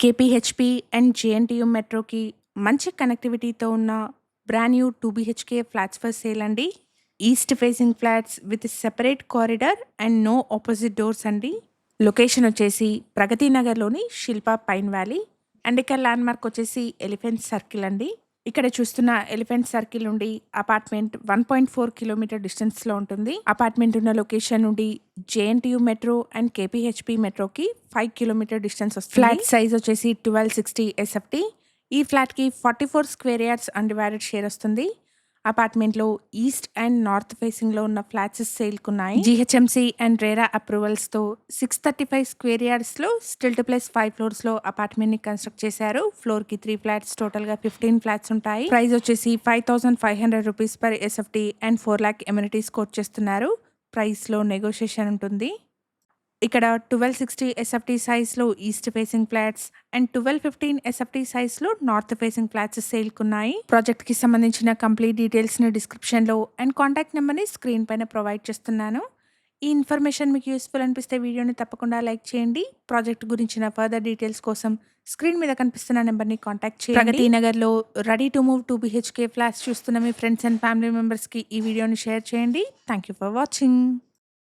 KPHP and JNTU మెట్రోకి మంచి కనెక్టివిటీతో ఉన్న brand new 2 BHK flats for sale అండి. East facing flats with separate corridor and no opposite doors అండి. Location వచ్చేసి ప్రగతి నగర్లోని శిల్పా పైన్ వ్యాలీ అండ్ ఇక్కడ ల్యాండ్ మార్క్ వచ్చేసి ఎలిఫెంట్ సర్కిల్ అండి. ఇక్కడ చూస్తున్న ఎలిఫెంట్ సర్కిల్ నుండి అపార్ట్మెంట్ 1.4 కిలోమీటర్ డిస్టెన్స్లో ఉంటుంది. అపార్ట్మెంట్ ఉన్న లొకేషన్ నుండి జేఎన్టీయూ మెట్రో అండ్ కేపీహెచ్పీ మెట్రోకి 5 కిలోమీటర్ డిస్టెన్స్ వస్తుంది. ఫ్లాట్ సైజ్ వచ్చేసి 1260 SFT. ఈ ఫ్లాట్కి 44 స్క్వేర్ యార్డ్స్ అన్డివైడెడ్ షేర్ వస్తుంది. అపార్ట్మెంట్లో ఈస్ట్ అండ్ నార్త్ ఫేసింగ్లో ఉన్న ఫ్లాట్స్ సేల్కున్నాయి. జీహెచ్ఎంసీ అండ్ రేరా అప్రూవల్స్తో 635 స్క్వేర్ యార్డ్స్లో స్టిల్ట్ ప్లస్ 5 ఫ్లోర్స్లో అపార్ట్మెంట్ని కన్స్ట్రక్ట్ చేశారు. ఫ్లోర్కి 3 ఫ్లాట్స్, టోటల్గా 15 ఫ్లాట్స్ ఉంటాయి. ప్రైస్ వచ్చేసి 5500 rupees per SFT and 4 lakh amenities quote చేస్తున్నారు. ప్రైస్లో నెగోషియేషన్ ఉంటుంది. ఇక్కడ 1260 SFT సైజ్లో east facing flats and 1215 SFT సైజ్లో నార్త్ ఫేసింగ్ ఫ్లాట్స్ సేల్కున్నాయి. ప్రాజెక్ట్కి సంబంధించిన కంప్లీట్ డీటెయిల్స్ని డిస్క్రిప్షన్లో అండ్ కాంటాక్ట్ నెంబర్ని స్క్రీన్ పైన ప్రొవైడ్ చేస్తున్నాను. ఈ ఇన్ఫర్మేషన్ మీకు యూస్ఫుల్ అనిపిస్తే వీడియోని తప్పకుండా లైక్ చేయండి. ప్రాజెక్ట్ గురించిన ఫర్దర్ డీటెయిల్స్ కోసం స్క్రీన్ మీద కనిపిస్తున్న నెంబర్ని కాంటాక్ట్ చేయండి. ప్రగతి నగర్లో ready to move 2 BHK flats చూస్తున్న మీ ఫ్రెండ్స్ అండ్ ఫ్యామిలీ మెంబర్స్కి ఈ వీడియోని షేర్ చేయండి. Thank you for watching.